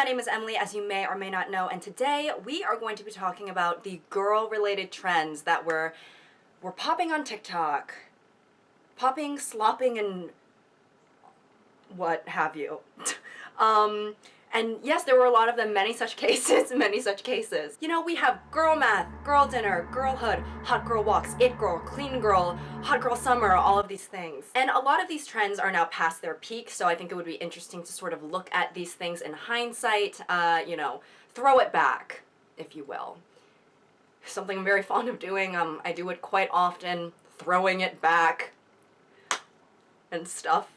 my name is Emily, as you may or may not know, and today we are going to be talking about the girl-related trends that were popping on TikTok. Popping, slopping, and what have you. And yes, there were a lot of them, many such cases, many such cases. You know, we have girl math, girl dinner, girlhood, hot girl walks, it girl, clean girl, hot girl summer, all of these things. And a lot of these trends are now past their peak, so I think it would be interesting to sort of look at these things in hindsight, you know, throw it back, if you will. Something I'm very fond of doing, I do it quite often, throwing it back and stuff.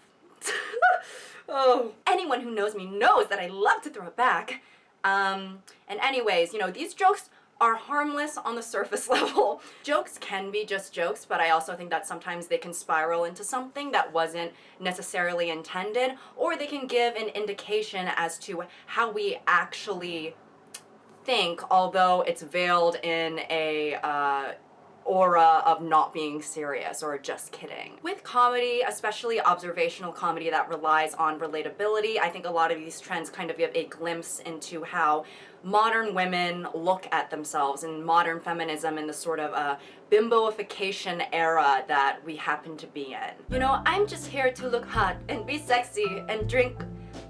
Oh. Anyone who knows me knows that I love to throw it back. And anyways, you know, these jokes are harmless on the surface level. Jokes can be just jokes, but I also think that sometimes they can spiral into something that wasn't necessarily intended, or they can give an indication as to how we actually think, although it's veiled in a aura of not being serious or just kidding. With comedy, especially observational comedy that relies on relatability, I think a lot of these trends kind of give a glimpse into how modern women look at themselves and modern feminism in the sort of bimboification era that we happen to be in. You know, I'm just here to look hot and be sexy and drink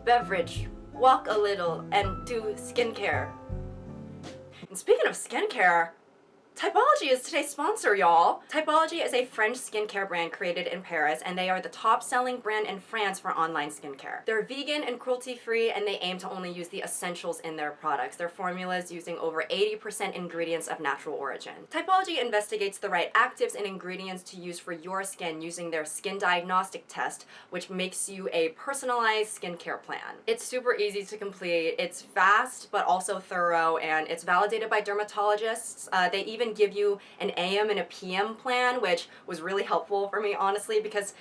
beverage, walk a little, and do skincare. And speaking of skincare, Typology is today's sponsor, y'all. Typology is a French skincare brand created in Paris, and they are the top-selling brand in France for online skincare. They're vegan and cruelty-free, and they aim to only use the essentials in their products. Their formulas using over 80% ingredients of natural origin. Typology investigates the right actives and ingredients to use for your skin using their skin diagnostic test, which makes you a personalized skincare plan. It's super easy to complete, it's fast but also thorough, and it's validated by dermatologists. They even give you an AM and a PM plan, which was really helpful for me, honestly, because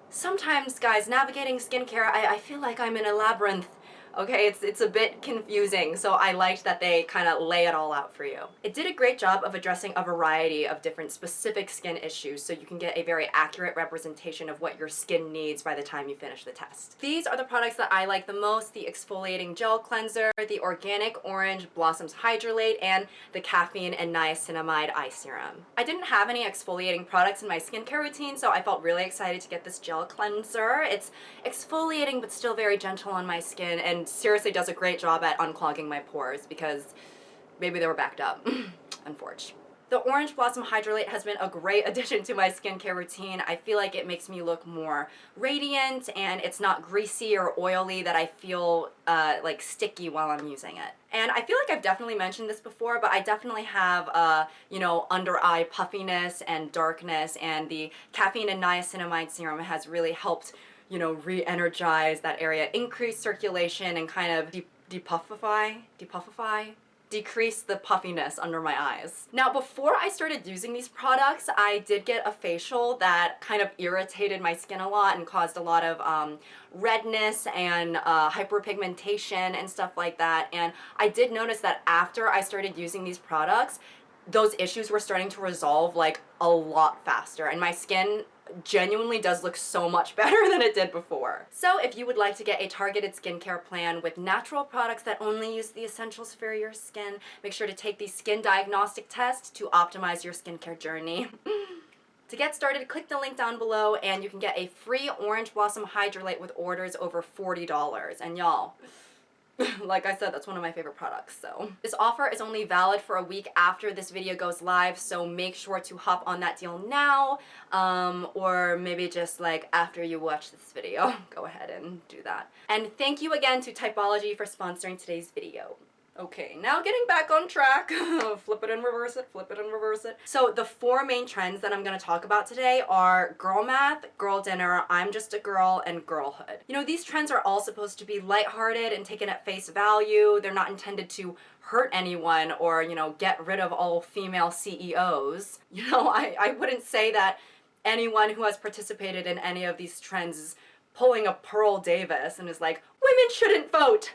sometimes, guys, navigating skincare, I feel like I'm in a labyrinth. Okay, it's a bit confusing, so I liked that they kind of lay it all out for you. It did a great job of addressing a variety of different specific skin issues, so you can get a very accurate representation of what your skin needs by the time you finish the test. These are the products that I like the most: the exfoliating gel cleanser, the organic orange blossoms hydrolate, and the caffeine and niacinamide eye serum. I didn't have any exfoliating products in my skincare routine, so I felt really excited to get this gel cleanser. It's exfoliating but still very gentle on my skin, and seriously does a great job at unclogging my pores because maybe they were backed up, unfortunately. The Orange Blossom Hydrolate has been a great addition to my skincare routine. I feel like it makes me look more radiant, and it's not greasy or oily that I feel like sticky while I'm using it. And I feel like I've definitely mentioned this before, but I definitely have, you know, under eye puffiness and darkness, and the caffeine and niacinamide serum has really helped, you know, re-energize that area, increase circulation, and kind of decrease the puffiness under my eyes. Now, before I started using these products, I did get a facial that kind of irritated my skin a lot and caused a lot of redness and hyperpigmentation and stuff like that. And I did notice that after I started using these products, those issues were starting to resolve like a lot faster, and my skin genuinely does look so much better than it did before. So if you would like to get a targeted skincare plan with natural products that only use the essentials for your skin, make sure to take the skin diagnostic test to optimize your skincare journey. To get started, click the link down below and you can get a free Orange Blossom Hydrolate with orders over $40. And y'all, like I said, that's one of my favorite products, so. This offer is only valid for a week after this video goes live, so make sure to hop on that deal now, or maybe just like after you watch this video, go ahead and do that. And thank you again to Typology for sponsoring today's video. Okay, now getting back on track. Flip it and reverse it, flip it and reverse it. So the four main trends that I'm going to talk about today are girl math, girl dinner, I'm just a girl, and girlhood. You know, these trends are all supposed to be lighthearted and taken at face value. They're not intended to hurt anyone or, you know, get rid of all female CEOs. You know, I wouldn't say that anyone who has participated in any of these trends is pulling a Pearl Davis and is like, women shouldn't vote.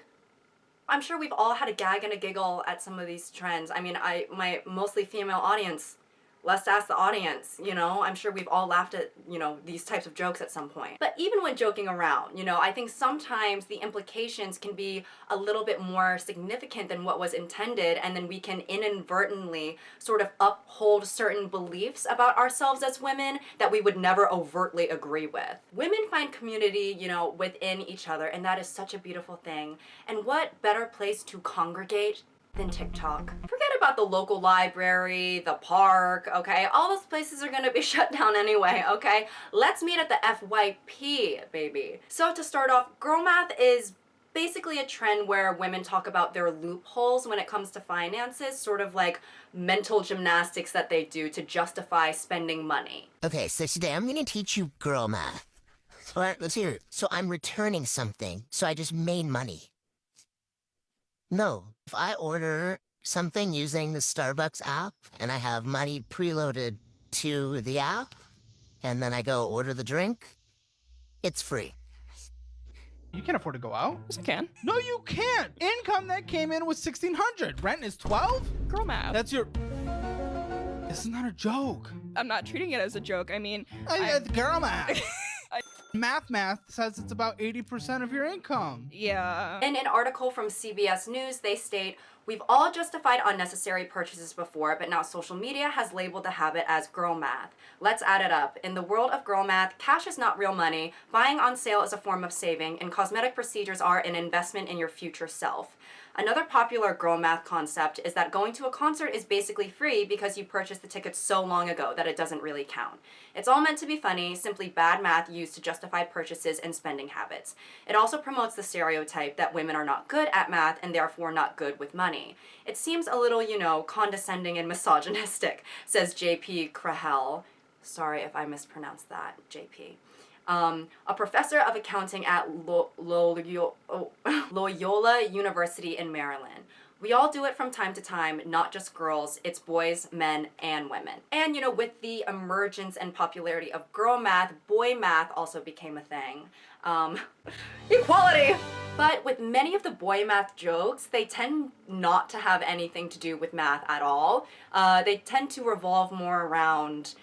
I'm sure we've all had a gag and a giggle at some of these trends. I mean, my mostly female audience Let's ask the audience, you know? I'm sure we've all laughed at, you know, these types of jokes at some point. But even when joking around, you know, I think sometimes the implications can be a little bit more significant than what was intended, and then we can inadvertently sort of uphold certain beliefs about ourselves as women that we would never overtly agree with. Women find community, you know, within each other, and that is such a beautiful thing. And what better place to congregate than TikTok? Forget about the local library, the park, okay? All those places are gonna be shut down anyway, okay? Let's meet at the FYP, baby. So to start off, girl math is basically a trend where women talk about their loopholes when it comes to finances, sort of like mental gymnastics that they do to justify spending money. Okay, so today I'm gonna teach you girl math. All right, let's hear it. So I'm returning something, so I just made money. No, if I order something using the Starbucks app and I have money preloaded to the app, and then I go order the drink, it's free. You can't afford to go out. Yes, I can. No, you can't. Income that came in was 1,600. Rent is 12. Girl math. That's your. This is not a joke. I'm not treating it as a joke. I mean, Girl math. Math says it's about 80% of your income. yeah. In an article from CBS News, they state, "We've all justified unnecessary purchases before, but now social media has labeled the habit as girl math. Let's add it up. In the world of girl math, cash is not real money, buying on sale is a form of saving, and cosmetic procedures are an investment in your future self." Another popular girl math concept is that going to a concert is basically free because you purchased the ticket so long ago that it doesn't really count. It's all meant to be funny, simply bad math used to justify purchases and spending habits. It also promotes the stereotype that women are not good at math and therefore not good with money. It seems a little, you know, condescending and misogynistic, says JP Krahel. Sorry if I mispronounced that, JP. A professor of accounting at Loyola University in Maryland. "We all do it from time to time, not just girls, it's boys, men, and women." And you know, with the emergence and popularity of girl math, boy math also became a thing. Equality! But with many of the boy math jokes, they tend not to have anything to do with math at all. They tend to revolve more around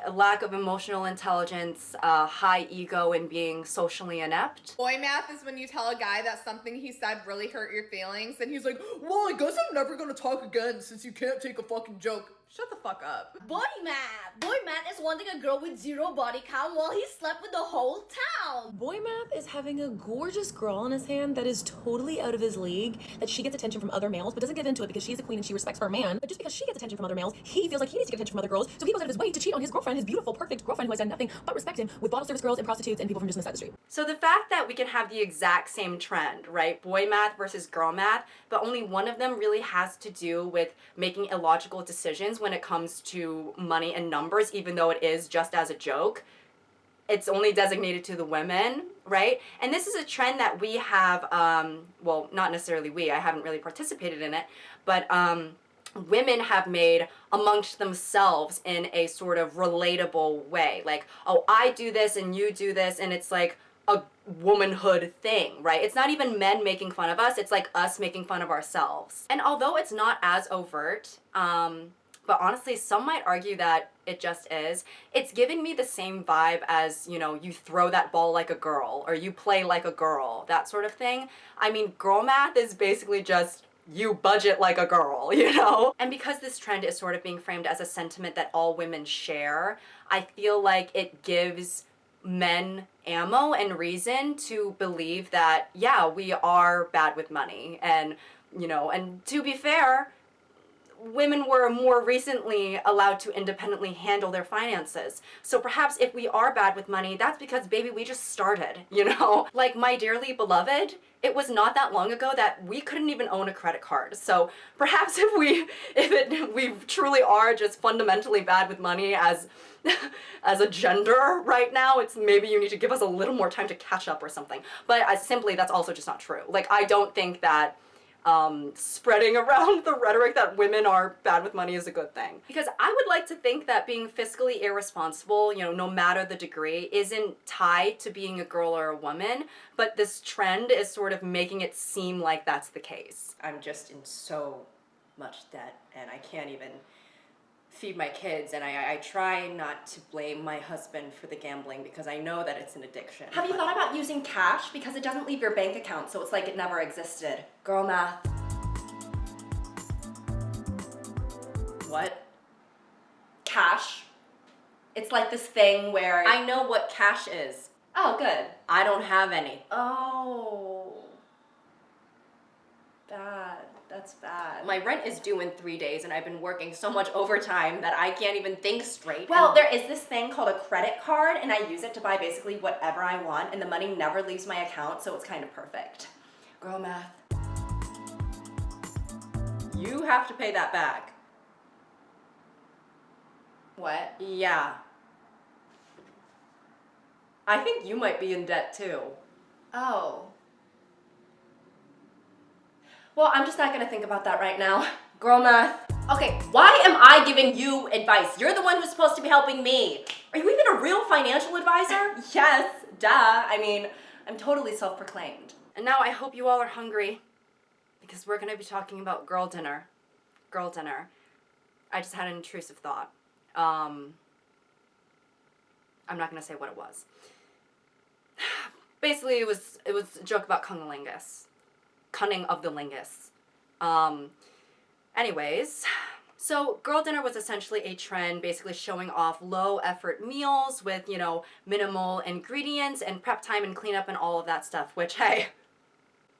a lack of emotional intelligence, high ego, and being socially inept. Boy math is when you tell a guy that something he said really hurt your feelings, and he's like, "Well, I guess I'm never gonna talk again since you can't take a fucking joke." Shut the fuck up. Boy math! Boy math is wanting a girl with 0 body count while he slept with the whole town! Boy math is having a gorgeous girl on his hand that is totally out of his league, that she gets attention from other males, but doesn't give into it because she's a queen and she respects her man. But just because she gets attention from other males, he feels like he needs to get attention from other girls, so he goes out of his way to cheat on his girlfriend, his beautiful, perfect girlfriend who has done nothing but respect him, with bottle service girls and prostitutes and people from just on the side of the street. So the fact that we can have the exact same trend, right? Boy math versus girl math, but only one of them really has to do with making illogical decisions when it comes to money and numbers, even though it is just as a joke. It's only designated to the women, right? And this is a trend that we have, well, not necessarily we, I haven't really participated in it, but women have made amongst themselves in a sort of relatable way. Like, oh, I do this and you do this, and it's like a womanhood thing, right? It's not even men making fun of us, it's like us making fun of ourselves. And although it's not as overt, but honestly, some might argue that it just is. It's giving me the same vibe as, you know, you throw that ball like a girl, or you play like a girl, that sort of thing. I mean, girl math is basically just you budget like a girl, you know? And because this trend is sort of being framed as a sentiment that all women share, I feel like it gives men ammo and reason to believe that, yeah, we are bad with money. And, you know, and to be fair, women were more recently allowed to independently handle their finances. So perhaps if we are bad with money, that's because, baby, we just started, you know? Like, my dearly beloved, it was not that long ago that we couldn't even own a credit card. So perhaps if we truly are just fundamentally bad with money as a gender right now, it's maybe you need to give us a little more time to catch up or something. But simply, that's also just not true. Like, I don't think that spreading around the rhetoric that women are bad with money is a good thing. Because I would like to think that being fiscally irresponsible, you know, no matter the degree, isn't tied to being a girl or a woman, but this trend is sort of making it seem like that's the case. I'm just in so much debt, and I can't even feed my kids, and I try not to blame my husband for the gambling because I know that it's an addiction. Have you thought about using cash? Because it doesn't leave your bank account, so it's like it never existed. Girl math. What? Cash. It's like this thing where I know what cash is. Oh, good. I don't have any. Oh. Bad. That's bad. My rent is due in 3 days and I've been working so much overtime that I can't even think straight. Well, there is this thing called a credit card and I use it to buy basically whatever I want and the money never leaves my account, so it's kind of perfect. Girl math. You have to pay that back. What? Yeah. I think you might be in debt too. Oh. Well, I'm just not gonna think about that right now. Girl math. Okay, why am I giving you advice? You're the one who's supposed to be helping me. Are you even a real financial advisor? Yes, duh. I mean, I'm totally self-proclaimed. And now I hope you all are hungry because we're gonna be talking about girl dinner. Girl dinner. I just had an intrusive thought. I'm not gonna say what it was. Basically, it was a joke about cunnilingus. Cunning of the lingus. Anyways, so girl dinner was essentially a trend basically showing off low effort meals with, you know, minimal ingredients and prep time and cleanup and all of that stuff, which, hey,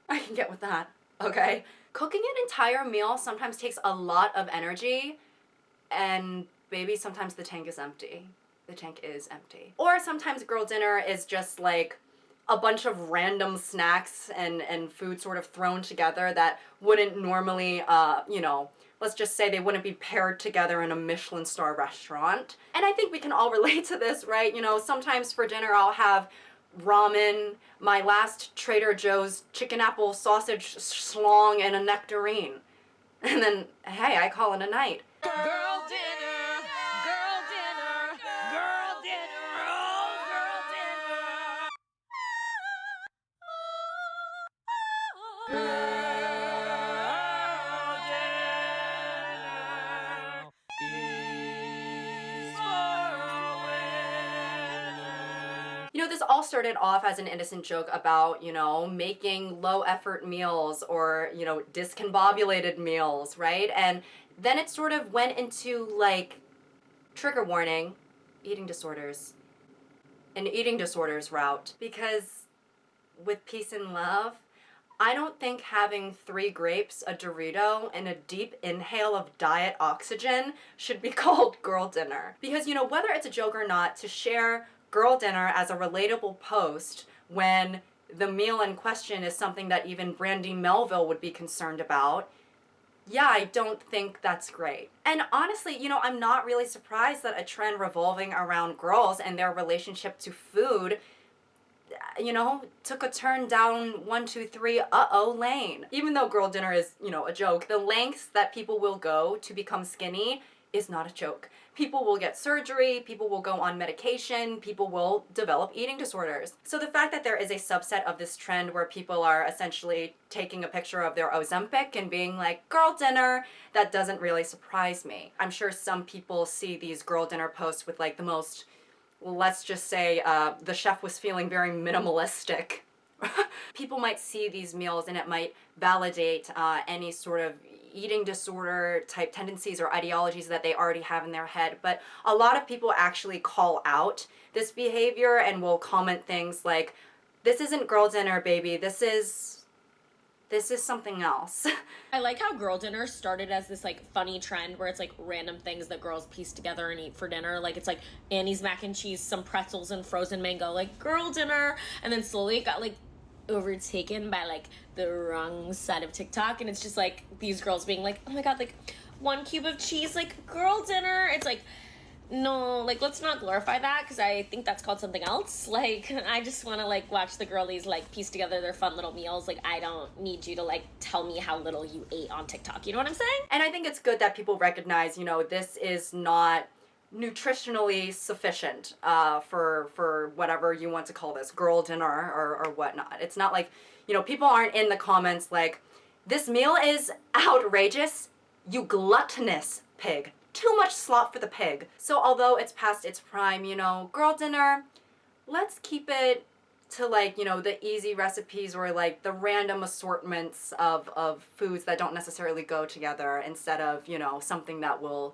I can get with that, okay? Cooking an entire meal sometimes takes a lot of energy and baby, sometimes the tank is empty. The tank is empty. Or sometimes girl dinner is just like a bunch of random snacks and food sort of thrown together that wouldn't normally, you know, let's just say they wouldn't be paired together in a Michelin star restaurant. And I think we can all relate to this, right? You know, sometimes for dinner I'll have ramen, my last Trader Joe's chicken apple sausage slong, and a nectarine. And then, hey, I call it a night. Girl dinner, girl dinner, girl dinner, oh, girl dinner. Girl dinner is for women. You know, this all started off as an innocent joke about, you know, making low effort meals or, you know, discombobulated meals, right? And then it sort of went into like, trigger warning, eating disorders. An eating disorders route. Because with peace and love, I don't think having 3 grapes, a Dorito, and a deep inhale of diet oxygen should be called girl dinner. Because, you know, whether it's a joke or not, to share girl dinner as a relatable post when the meal in question is something that even Brandy Melville would be concerned about, yeah, I don't think that's great. And honestly, you know, I'm not really surprised that a trend revolving around girls and their relationship to food, you know, took a turn down 1, 2, 3, uh-oh lane. Even though girl dinner is, you know, a joke, the lengths that people will go to become skinny is not a joke. People will get surgery, people will go on medication, people will develop eating disorders. So the fact that there is a subset of this trend where people are essentially taking a picture of their Ozempic and being like, girl dinner, that doesn't really surprise me. I'm sure some people see these girl dinner posts with like the most, let's just say, the chef was feeling very minimalistic. People might see these meals and it might validate any sort of eating disorder type tendencies or ideologies that they already have in their head. But a lot of people actually call out this behavior and will comment things like, this isn't girl dinner, baby, this is something else. I like how girl dinner started as this like funny trend where it's like random things that girls piece together and eat for dinner. Like it's like Annie's mac and cheese, some pretzels and frozen mango, like girl dinner. And then slowly it got like overtaken by like the wrong side of TikTok, and it's just like these girls being like, oh my god, like 1 cube of cheese, like girl dinner. It's like, no, like let's not glorify that because I think that's called something else. Like I just want to like watch the girlies like piece together their fun little meals. Like I don't need you to like tell me how little you ate on TikTok. You know what I'm saying? And I think it's good that people recognize, you know, this is not nutritionally sufficient for whatever you want to call this, girl dinner or whatnot. It's not like, you know, people aren't in the comments like, this meal is outrageous, you gluttonous pig. too much slop for the pig. So although it's past its prime, you know, girl dinner, let's keep it to like, you know, the easy recipes or like the random assortments of foods that don't necessarily go together instead of, you know, something that will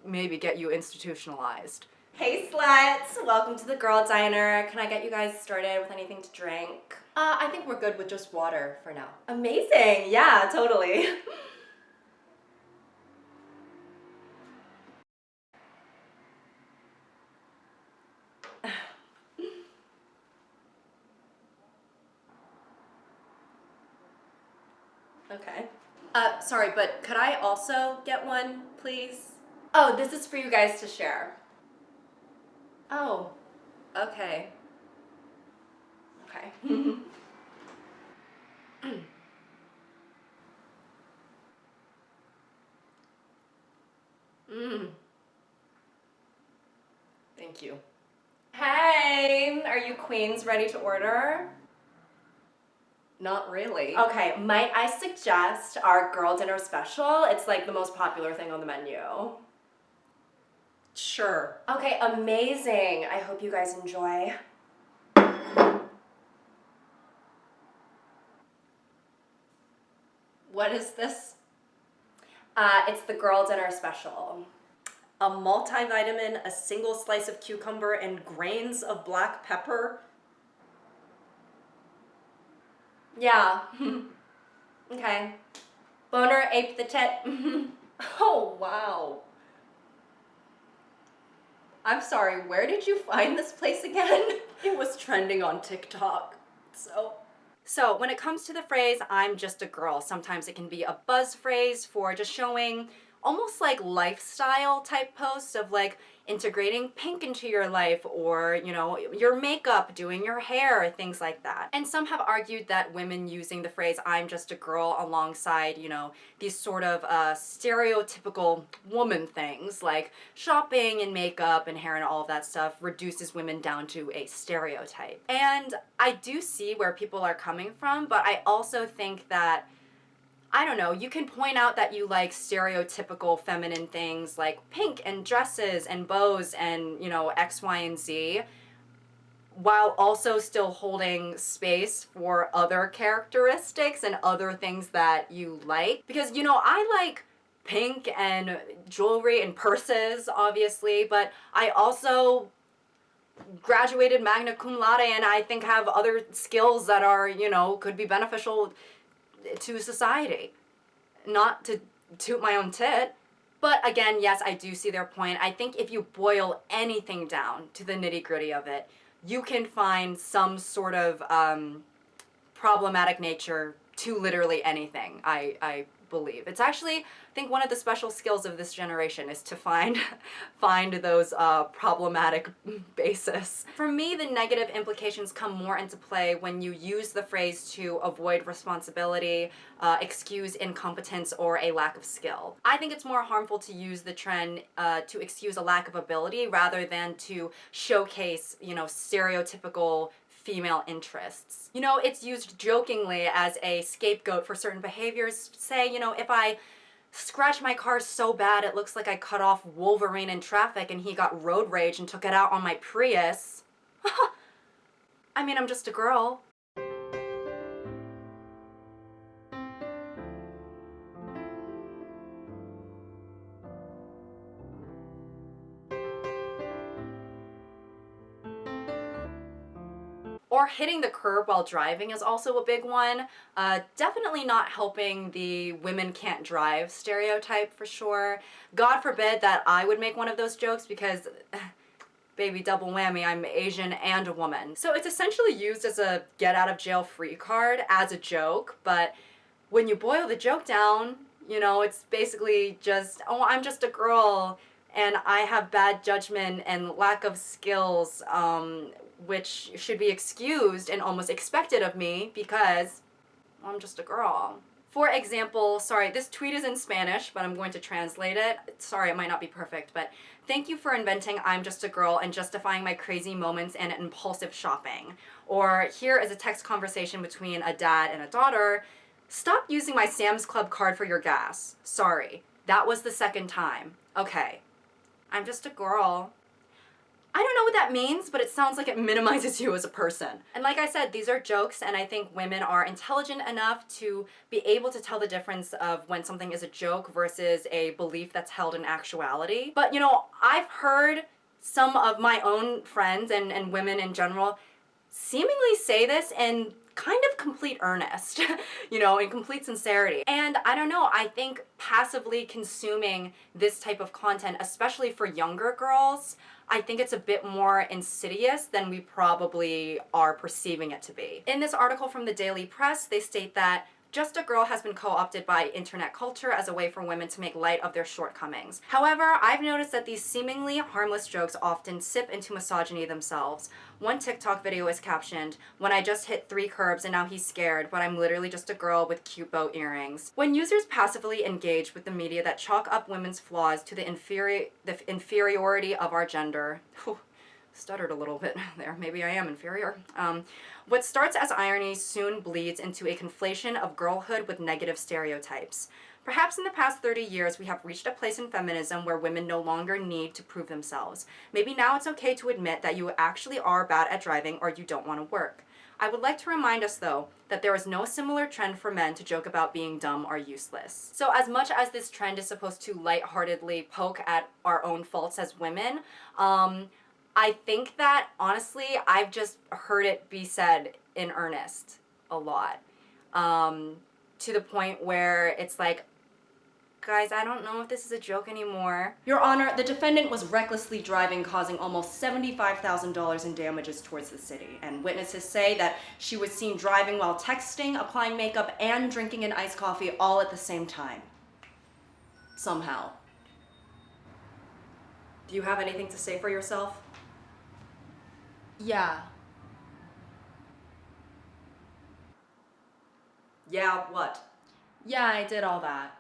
maybe get you institutionalized. Hey sluts! Welcome to the Girl Diner. Can I get you guys started with anything to drink? I think we're good with just water for now. Amazing! Yeah, totally. Okay. Sorry, but could I also get one, please? Oh, this is for you guys to share. Oh, okay. Okay. Mmm. Thank you. Hey, are you queens ready to order? Not really. Okay, might I suggest our girl dinner special? It's like the most popular thing on the menu. Sure. Okay, amazing. I hope you guys enjoy. What is this? It's the girl dinner special. A multivitamin, a single slice of cucumber, and grains of black pepper. Yeah. Okay. Boner ape the tit. Oh, wow. I'm sorry, where did you find this place again? It was trending on TikTok. So when it comes to the phrase, I'm just a girl, sometimes it can be a buzz phrase for just showing almost like lifestyle type posts of like integrating pink into your life or, you know, your makeup, doing your hair, things like that. And some have argued that women using the phrase I'm just a girl alongside, you know, these sort of stereotypical woman things like shopping and makeup and hair and all of that stuff reduces women down to a stereotype. And I do see where people are coming from, but I also think that I don't know, you can point out that you like stereotypical feminine things like pink and dresses and bows and, you know, X, Y, and Z, while also still holding space for other characteristics and other things that you like. Because, you know, I like pink and jewelry and purses, obviously, but I also graduated magna cum laude and I think have other skills that are, you know, could be beneficial to society. Not to toot my own tit, but again, yes, I do see their point. I think if you boil anything down to the nitty-gritty of it, you can find some sort of problematic nature to literally anything, I believe. It's actually, I think one of the special skills of this generation is to find those problematic bases. For me, the negative implications come more into play when you use the phrase to avoid responsibility, excuse incompetence, or a lack of skill. I think it's more harmful to use the trend to excuse a lack of ability rather than to showcase, you know, stereotypical female interests. You know, it's used jokingly as a scapegoat for certain behaviors. Say, you know, if I scratch my car so bad it looks like I cut off Wolverine in traffic and he got road rage and took it out on my Prius. I mean, I'm just a girl. Or hitting the curb while driving is also a big one. Definitely not helping the women can't drive stereotype for sure. God forbid that I would make one of those jokes because, baby, double whammy, I'm Asian and a woman. So it's essentially used as a get out of jail free card as a joke, but when you boil the joke down, you know, it's basically just, oh, I'm just a girl and I have bad judgment and lack of skills, which should be excused and almost expected of me because I'm just a girl. For example, sorry, this tweet is in Spanish, but I'm going to translate it. Sorry, it might not be perfect, but thank you for inventing I'm just a girl and justifying my crazy moments and impulsive shopping. Or here is a text conversation between a dad and a daughter. Stop using my Sam's Club card for your gas. Sorry. That was the second time. Okay, I'm just a girl. I don't know what that means, but it sounds like it minimizes you as a person. And like I said, these are jokes, and I think women are intelligent enough to be able to tell the difference of when something is a joke versus a belief that's held in actuality. But you know, I've heard some of my own friends and women in general seemingly say this in kind of complete earnest, you know, in complete sincerity. And I don't know, I think passively consuming this type of content, especially for younger girls, I think it's a bit more insidious than we probably are perceiving it to be. In this article from the Daily Press, they state that Just a Girl has been co-opted by internet culture as a way for women to make light of their shortcomings. However, I've noticed that these seemingly harmless jokes often sip into misogyny themselves. One TikTok video is captioned, "When I just hit 3 curbs and now he's scared, but I'm literally just a girl with cute bow earrings." When users passively engage with the media that chalk up women's flaws to the inferiority of our gender, stuttered a little bit there, maybe I am inferior. What starts as irony soon bleeds into a conflation of girlhood with negative stereotypes. Perhaps in the past 30 years, we have reached a place in feminism where women no longer need to prove themselves. Maybe now it's okay to admit that you actually are bad at driving or you don't want to work. I would like to remind us, though, that there is no similar trend for men to joke about being dumb or useless. So as much as this trend is supposed to lightheartedly poke at our own faults as women, I think that, honestly, I've just heard it be said in earnest a lot. To the point where it's like, guys, I don't know if this is a joke anymore. Your Honor, the defendant was recklessly driving, causing almost $75,000 in damages towards the city. And witnesses say that she was seen driving while texting, applying makeup, and drinking an iced coffee all at the same time. Somehow. Do you have anything to say for yourself? Yeah. Yeah, what? Yeah, I did all that.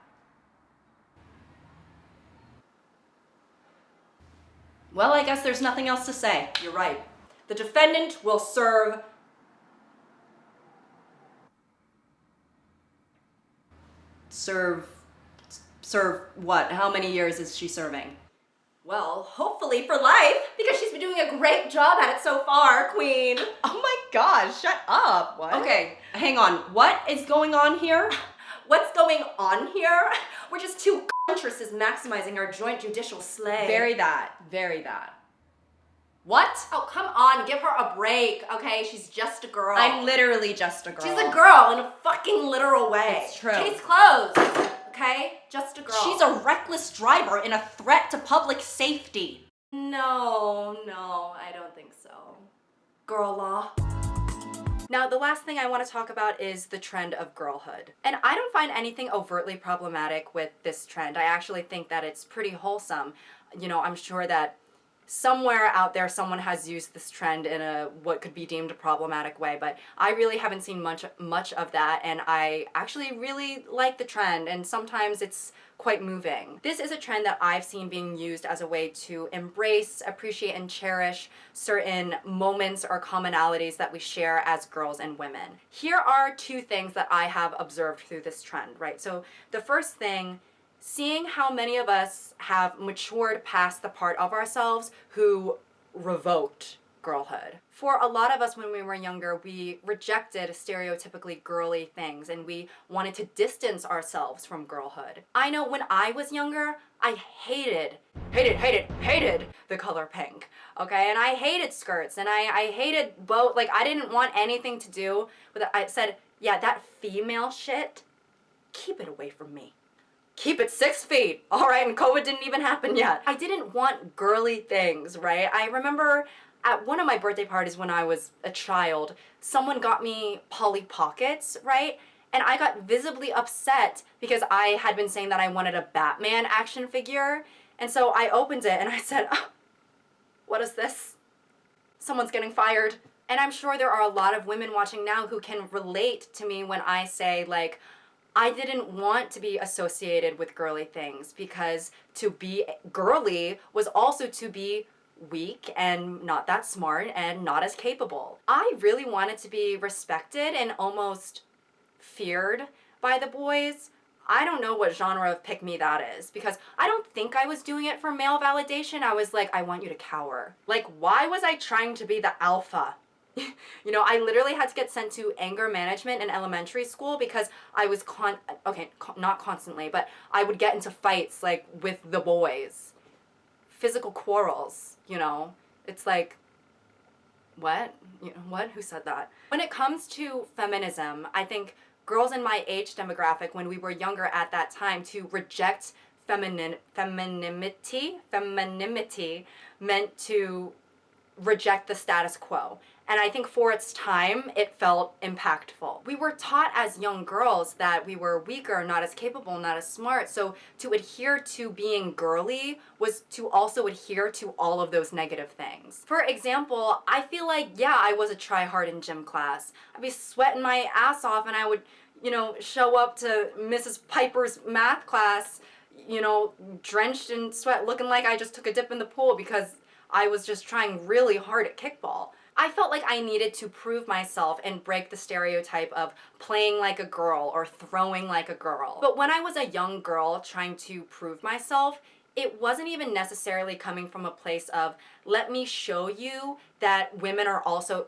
Well, I guess there's nothing else to say. You're right. The defendant will serve what? How many years is she serving? Well, hopefully for life, because she's been doing a great job at it so far, Queen. Oh my gosh, shut up. What? Okay, hang on. What is going on here? What's going on here? We're just two contresses maximizing our joint judicial slay. Very that. Very that. What? Oh, come on, give her a break, okay? She's just a girl. I'm literally just a girl. She's a girl in a fucking literal way. It's true. Case closed, okay? Just a girl. She's a reckless driver and a threat to public safety. No, I don't think so. Girl law. Now, the last thing I want to talk about is the trend of girlhood. And I don't find anything overtly problematic with this trend. I actually think that it's pretty wholesome. You know, I'm sure that somewhere out there someone has used this trend in a what could be deemed a problematic way, but I really haven't seen much of that, and I actually really like the trend, and sometimes it's quite moving. This is a trend that I've seen being used as a way to embrace, appreciate, and cherish certain moments or commonalities that we share as girls and women. Here are 2 things that I have observed through this trend, right? So the first thing, seeing how many of us have matured past the part of ourselves who revoked girlhood. For a lot of us when we were younger, we rejected stereotypically girly things and we wanted to distance ourselves from girlhood. I know when I was younger, I hated the color pink, okay? And I hated skirts and I hated both, like I didn't want anything to do with it. I said, yeah, that female shit, keep it away from me. Keep it 6 feet, all right? And COVID didn't even happen yet. I didn't want girly things, right? I remember at one of my birthday parties when I was a child, someone got me Polly Pockets, right? And I got visibly upset because I had been saying that I wanted a Batman action figure. And so I opened it and I said, oh, what is this? Someone's getting fired. And I'm sure there are a lot of women watching now who can relate to me when I say, like, I didn't want to be associated with girly things because to be girly was also to be weak and not that smart and not as capable. I really wanted to be respected and almost feared by the boys. I don't know what genre of pick me that is, because I don't think I was doing it for male validation. I was like, I want you to cower. Like, why was I trying to be the alpha? You know, I literally had to get sent to anger management in elementary school because I was not constantly, but I would get into fights like with the boys. Physical quarrels, you know. It's like, what? You know, what? Who said that? When it comes to feminism, I think girls in my age demographic, when we were younger at that time, to reject femininity meant to reject the status quo. And I think for its time, it felt impactful. We were taught as young girls that we were weaker, not as capable, not as smart. So to adhere to being girly was to also adhere to all of those negative things. For example, I feel like, yeah, I was a try-hard in gym class. I'd be sweating my ass off and I would, you know, show up to Mrs. Piper's math class, you know, drenched in sweat, looking like I just took a dip in the pool because I was just trying really hard at kickball. I felt like I needed to prove myself and break the stereotype of playing like a girl or throwing like a girl. But when I was a young girl trying to prove myself, it wasn't even necessarily coming from a place of, let me show you that women are also,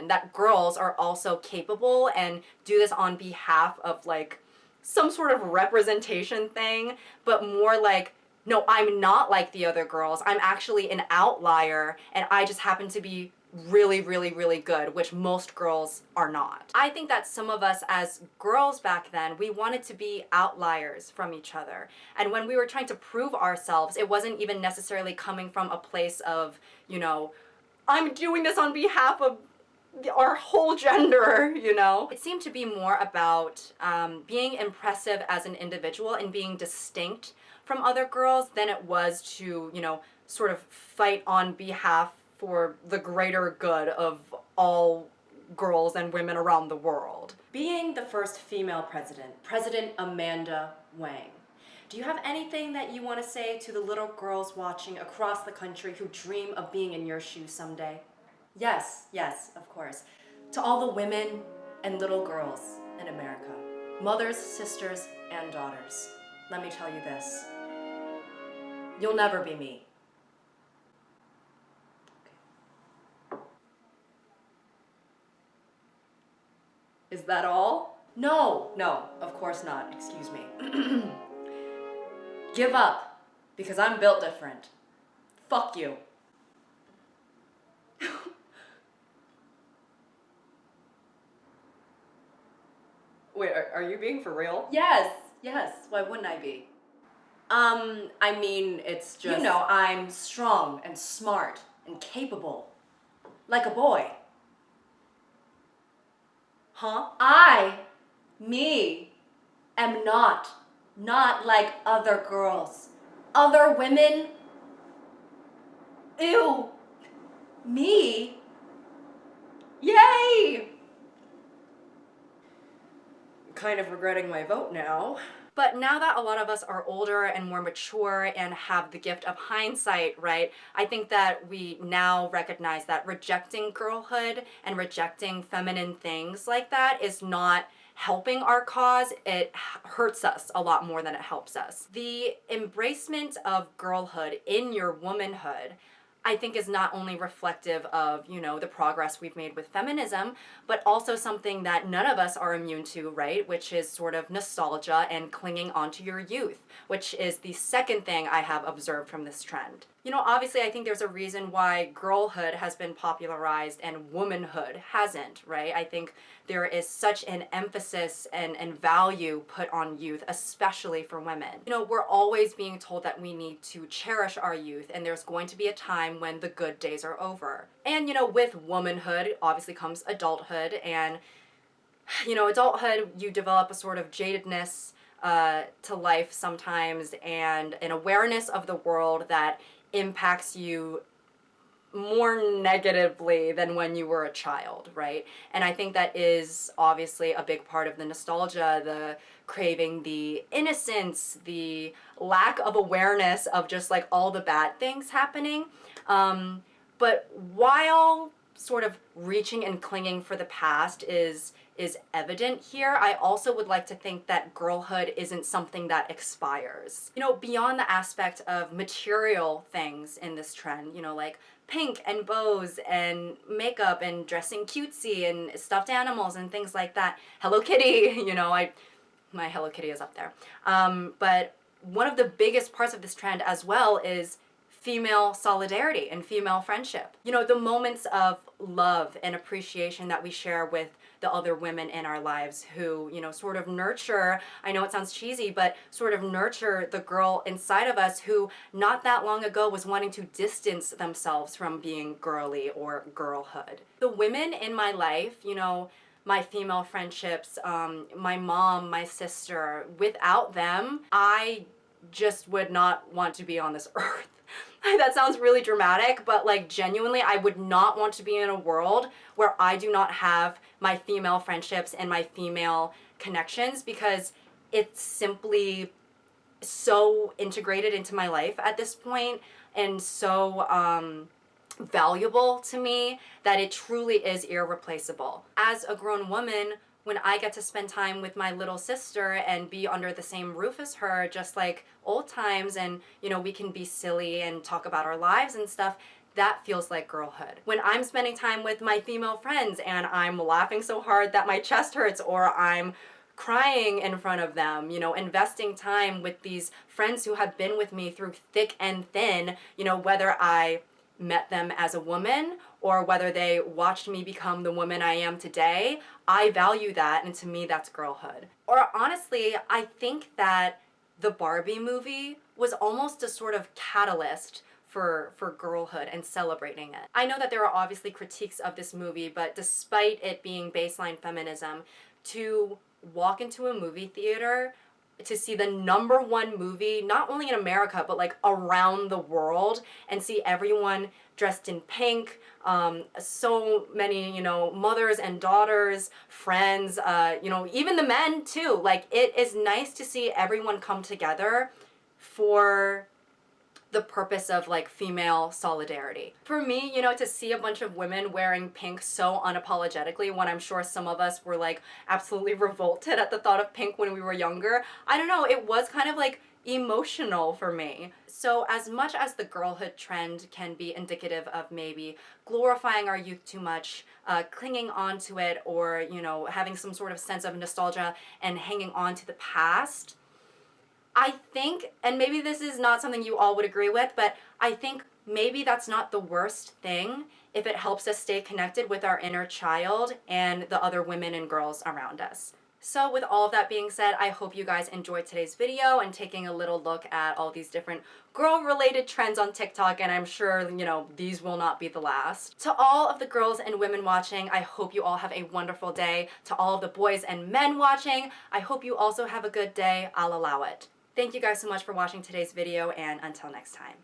that girls are also capable and do this on behalf of like some sort of representation thing, but more like, no, I'm not like the other girls. I'm actually an outlier and I just happen to be really, really, really good, which most girls are not. I think that some of us as girls back then, we wanted to be outliers from each other. And when we were trying to prove ourselves, it wasn't even necessarily coming from a place of, you know, I'm doing this on behalf of our whole gender, you know? It seemed to be more about being impressive as an individual and being distinct from other girls than it was to, you know, sort of fight on behalf for the greater good of all girls and women around the world. Being the first female president, President Amanda Wang, do you have anything that you want to say to the little girls watching across the country who dream of being in your shoes someday? Yes, of course. To all the women and little girls in America, mothers, sisters, and daughters, let me tell you this. You'll never be me. Is that all? No, of course not. Excuse me. Give up, because I'm built different. Fuck you. Wait, are you being for real? Yes. Why wouldn't I be? I mean, it's just... You know, I'm strong and smart and capable. Like a boy. Huh? Me, am not like other girls. Other women? Ew. Me? Yay! Kind of regretting my vote now. But now that a lot of us are older and more mature and have the gift of hindsight, right, I think that we now recognize that rejecting girlhood and rejecting feminine things like that is not helping our cause. It hurts us a lot more than it helps us. The embracement of girlhood in your womanhood, I think, is not only reflective of, you know, the progress we've made with feminism, but also something that none of us are immune to, right? Which is sort of nostalgia and clinging onto your youth, which is the second thing I have observed from this trend. You know, obviously, I think there's a reason why girlhood has been popularized and womanhood hasn't, right? I think there is such an emphasis and value put on youth, especially for women. You know, we're always being told that we need to cherish our youth, and there's going to be a time when the good days are over. And, you know, with womanhood, obviously comes adulthood, and, you know, adulthood, you develop a sort of jadedness to life sometimes, and an awareness of the world that impacts you more negatively than when you were a child, right? And I think that is obviously a big part of the nostalgia, the craving the innocence, the lack of awareness of just like all the bad things happening. But while sort of reaching and clinging for the past is is evident here, I also would like to think that girlhood isn't something that expires. You know, beyond the aspect of material things in this trend, you know, like pink and bows and makeup and dressing cutesy and stuffed animals and things like that. Hello Kitty, you know, my Hello Kitty is up there. But one of the biggest parts of this trend as well is female solidarity and female friendship. You know, the moments of love and appreciation that we share with the other women in our lives who, you know, sort of nurture, I know it sounds cheesy, but sort of nurture the girl inside of us who not that long ago was wanting to distance themselves from being girly or girlhood. The women in my life, you know, my female friendships, my mom, my sister, without them, I just would not want to be on this earth. That sounds really dramatic, but like genuinely, I would not want to be in a world where I do not have my female friendships and my female connections, because it's simply so integrated into my life at this point and so valuable to me that it truly is irreplaceable. As a grown woman, when I get to spend time with my little sister and be under the same roof as her, just like old times, and, you know, we can be silly and talk about our lives and stuff, that feels like girlhood. When I'm spending time with my female friends and I'm laughing so hard that my chest hurts, or I'm crying in front of them, you know, investing time with these friends who have been with me through thick and thin, you know, whether I met them as a woman or whether they watched me become the woman I am today, I value that, and to me that's girlhood. Or honestly, I think that the Barbie movie was almost a sort of catalyst for girlhood and celebrating it. I know that there are obviously critiques of this movie, but despite it being baseline feminism, to walk into a movie theater to see the #1 movie, not only in America, but like around the world, and see everyone dressed in pink, so many, you know, mothers and daughters, friends, you know, even the men too. Like, it is nice to see everyone come together for the purpose of like female solidarity. For me, you know, to see a bunch of women wearing pink so unapologetically, when I'm sure some of us were like absolutely revolted at the thought of pink when we were younger, I don't know, it was kind of like emotional for me. So as much as the girlhood trend can be indicative of maybe glorifying our youth too much, clinging on to it, or, you know, having some sort of sense of nostalgia and hanging on to the past, I think, and maybe this is not something you all would agree with, but I think maybe that's not the worst thing if it helps us stay connected with our inner child and the other women and girls around us. So with all of that being said, I hope you guys enjoyed today's video and taking a little look at all these different girl-related trends on TikTok, and I'm sure, you know, these will not be the last. To all of the girls and women watching, I hope you all have a wonderful day. To all of the boys and men watching, I hope you also have a good day. I'll allow it. Thank you guys so much for watching today's video, and until next time.